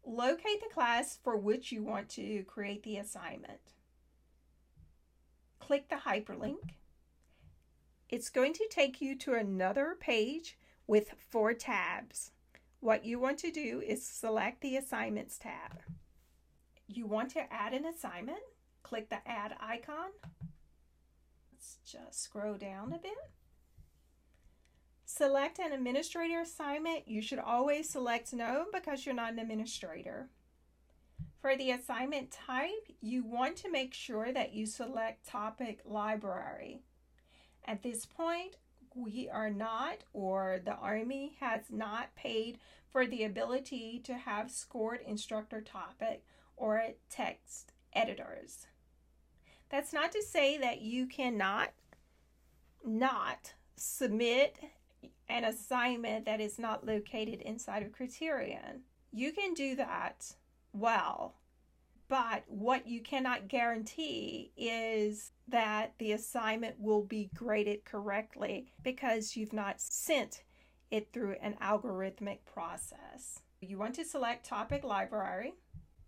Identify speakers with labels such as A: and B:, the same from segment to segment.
A: locate the class for which you want to create the assignment. Click the hyperlink. It's going to take you to another page with 4 tabs. What you want to do is select the Assignments tab. You want to add an assignment. Click the Add icon. Let's just scroll down a bit. Select an administrator assignment. You should always select no because you're not an administrator. For the assignment type, you want to make sure that you select Topic Library. At this point, we are not, or the Army has not paid for the ability to have scored instructor topic or text editors. That's not to say that you cannot not submit an assignment that is not located inside of Criterion. You can do that well, but what you cannot guarantee is that the assignment will be graded correctly because you've not sent it through an algorithmic process. You want to select Topic Library.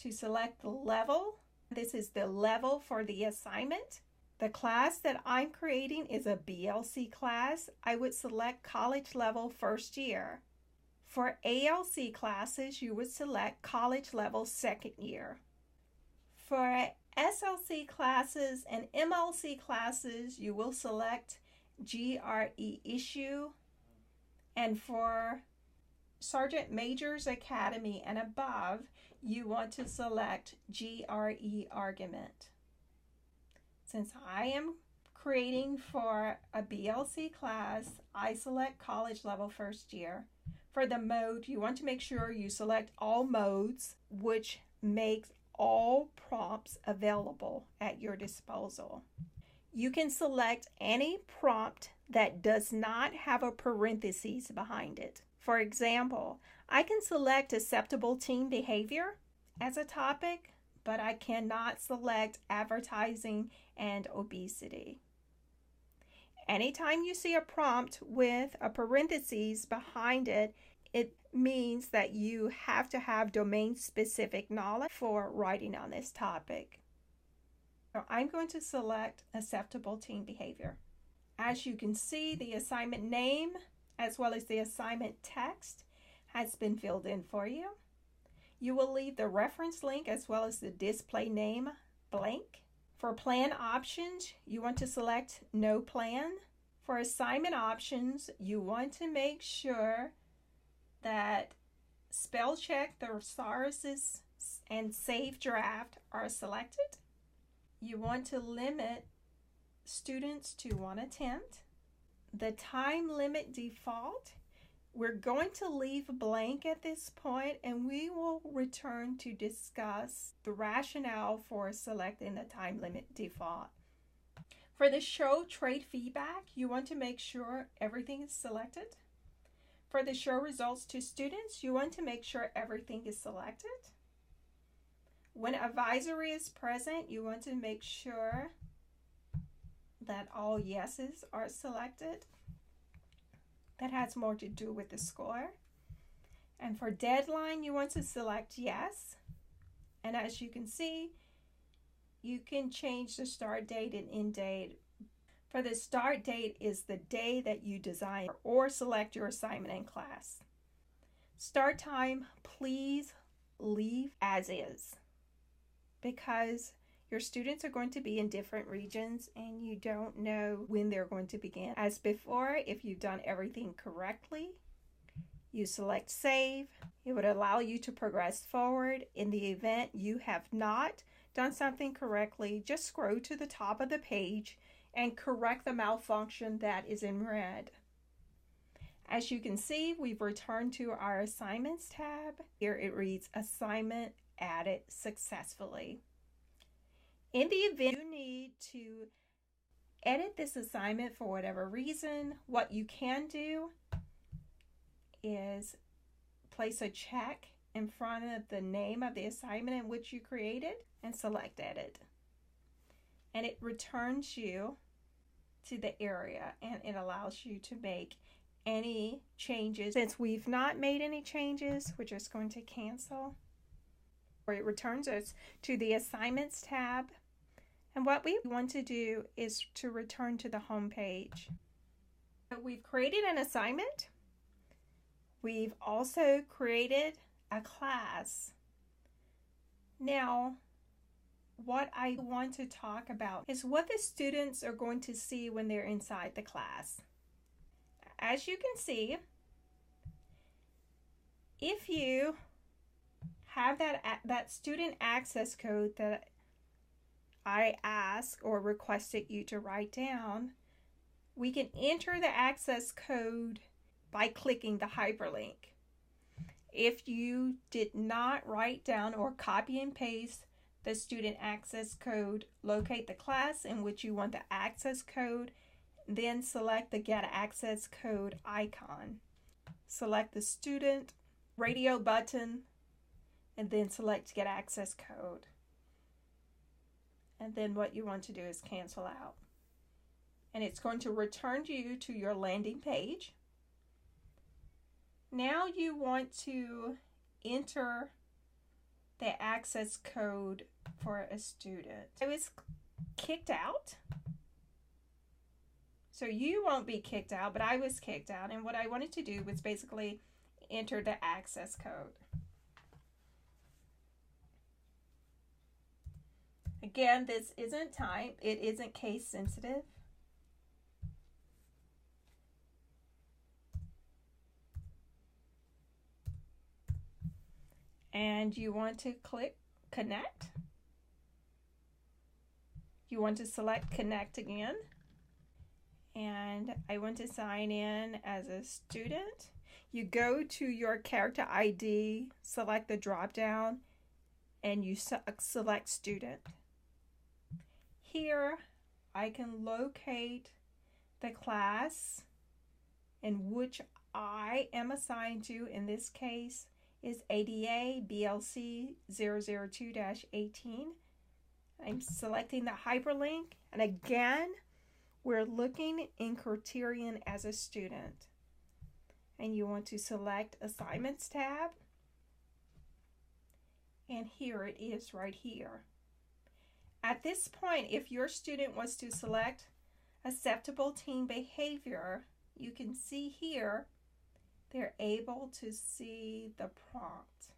A: To select the level, this is the level for the assignment. The class that I'm creating is a BLC class. I would select college level first year. For ALC classes, you would select college level second year. For SLC classes and MLC classes, you will select GRE issue. And for Sergeant Major's Academy and above, you want to select GRE argument. Since I am creating for a BLC class, I select college level first year. For the mode, you want to make sure you select all modes, which makes all prompts available at your disposal. You can select any prompt that does not have a parenthesis behind it. For example, I can select acceptable teen behavior as a topic, but I cannot select advertising and obesity. Anytime you see a prompt with a parenthesis behind it, it means that you have to have domain-specific knowledge for writing on this topic. So I'm going to select acceptable teen behavior. As you can see, the assignment name as well as the assignment text has been filled in for you. You will leave the reference link as well as the display name blank. For plan options, you want to select no plan. For assignment options, you want to make sure that spell check, thesauruses, and save draft are selected. You want to limit students to 1 attempt. The time limit default, we're going to leave blank at this point, and we will return to discuss the rationale for selecting the time limit default. For the show trade feedback, you want to make sure everything is selected. For the show results to students, you want to make sure everything is selected. When advisory is present, you want to make sure that all yeses are selected. That has more to do with the score. And for deadline, you want to select yes. And as you can see, you can change the start date and end date. For the start date is the day that you design or select your assignment in class. Start time, please leave as is, because your students are going to be in different regions and you don't know when they're going to begin. As before, if you've done everything correctly, you select save. It would allow you to progress forward. In the event you have not done something correctly, just scroll to the top of the page and correct the malfunction that is in red. As you can see, we've returned to our assignments tab. Here it reads assignment added successfully. In the event you need to edit this assignment for whatever reason, what you can do is place a check in front of the name of the assignment in which you created and select edit. And it returns you to the area and it allows you to make any changes. Since we've not made any changes, we're just going to cancel. It returns us to the Assignments tab. And what we want to do is to return to the home page. We've created an assignment. We've also created a class. Now, what I want to talk about is what the students are going to see when they're inside the class. As you can see, if you have that student access code that I asked or requested you to write down, we can enter the access code by clicking the hyperlink. If you did not write down or copy and paste the student access code, locate the class in which you want the access code, then select the Get Access Code icon. Select the student radio button and then select Get Access Code. And then what you want to do is cancel out. And it's going to return you to your landing page. Now you want to enter the access code for a student. I was kicked out. So you won't be kicked out, but I was kicked out. And what I wanted to do was basically enter the access code. Again, this isn't typed. It isn't case sensitive. And you want to click Connect. You want to select Connect again. And I want to sign in as a student. You go to your character ID, select the drop down, and you select student. Here, I can locate the class in which I am assigned to. In this case, is ADA BLC 002-18. I'm selecting the hyperlink, and again, we're looking in Criterion as a student. And you want to select Assignments tab. And here it is right here. At this point, if your student was to select Acceptable Team Behavior, you can see here they're able to see the prompt.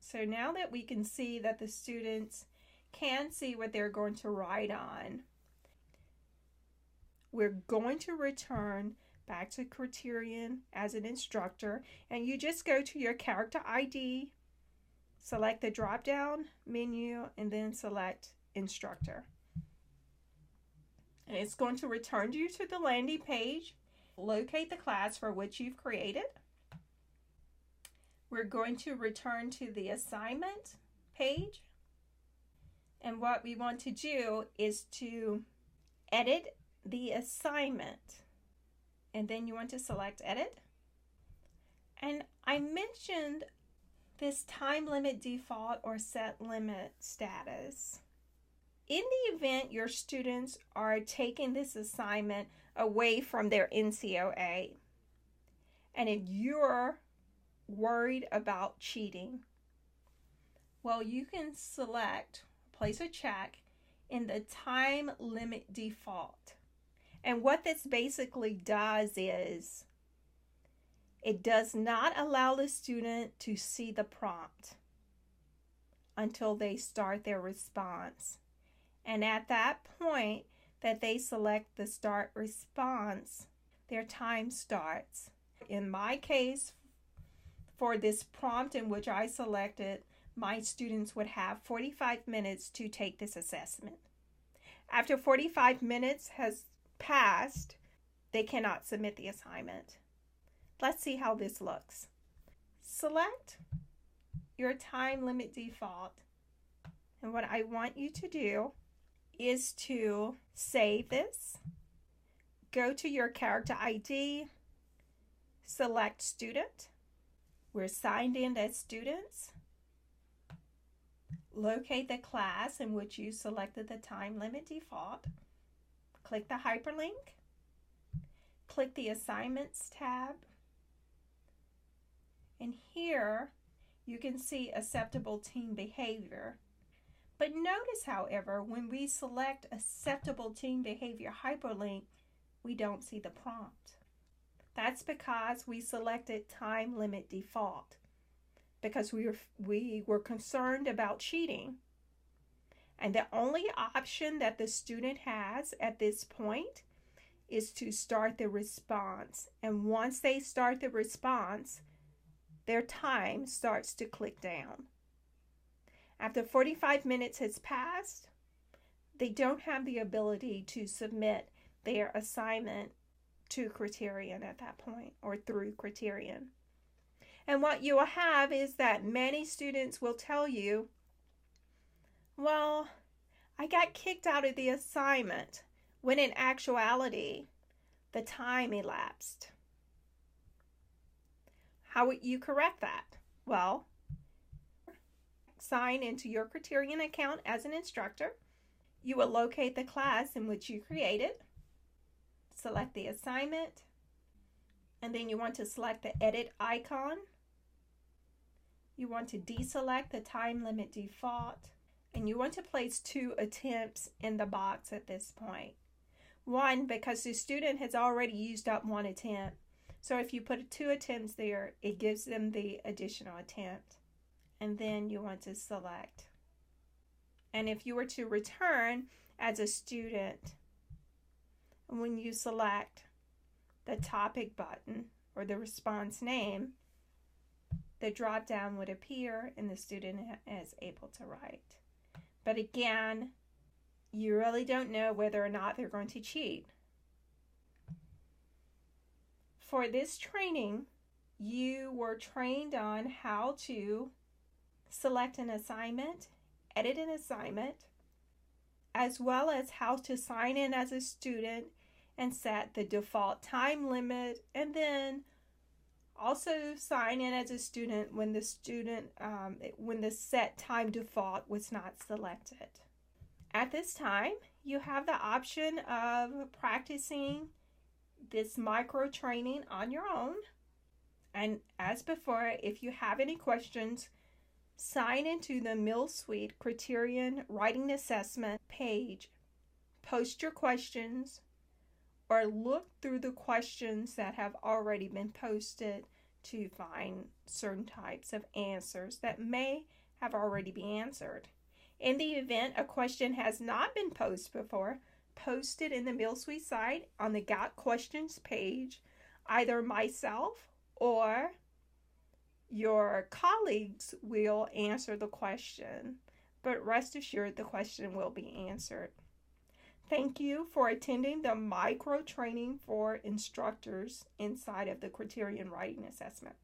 A: So now that we can see that the students can see what they're going to write on, we're going to return back to Criterion as an instructor, and you just go to your character ID, select the drop-down menu, and then select Instructor. And it's going to return you to the landing page. Locate the class for which you've created. We're going to return to the assignment page. And what we want to do is to edit the assignment. And then you want to select Edit. And I mentioned this time limit default or set limit status. In the event your students are taking this assignment away from their NCOA, and if you're worried about cheating, well, you can place a check in the time limit default. And what this basically does is it does not allow the student to see the prompt until they start their response. And at that point that they select the start response, their time starts. In my case, for this prompt in which I selected, my students would have 45 minutes to take this assessment. After 45 minutes has passed, they cannot submit the assignment. Let's see how this looks. Select your time limit default. And what I want you to do is to save this. Go to your character ID, select student. We're signed in as students. Locate the class in which you selected the time limit default. Click the hyperlink. Click the Assignments tab. And here you can see acceptable team behavior. But notice, however, when we select acceptable team behavior hyperlink, we don't see the prompt. That's because we selected time limit default, because we were concerned about cheating. And the only option that the student has at this point is to start the response. And once they start the response, their time starts to click down. After 45 minutes has passed, they don't have the ability to submit their assignment to Criterion at that point, or through Criterion. And what you will have is that many students will tell you, well, I got kicked out of the assignment, when in actuality, the time elapsed. How would you correct that? Well, sign into your Criterion account as an instructor. You will locate the class in which you created, select the assignment, and then you want to select the edit icon. You want to deselect the time limit default, and you want to place 2 attempts in the box at this point. 1, because the student has already used up 1 attempt. So if you put 2 attempts there, it gives them the additional attempt. And then you want to select. And if you were to return as a student, when you select the topic button or the response name, the drop down would appear and the student is able to write. But again, you really don't know whether or not they're going to cheat. For this training, you were trained on how to select an assignment, edit an assignment, as well as how to sign in as a student and set the default time limit, and then also sign in as a student when the set time default was not selected. At this time, you have the option of practicing this micro training on your own. And as before, if you have any questions, sign into the Mill Suite Criterion Writing Assessment page, post your questions, or look through the questions that have already been posted to find certain types of answers that may have already been answered. In the event a question has not been posted before, post it in the Mill Suite site on the Got Questions page. Either myself or your colleagues will answer the question, but rest assured the question will be answered. Thank you for attending the micro training for instructors inside of the Criterion Writing Assessment.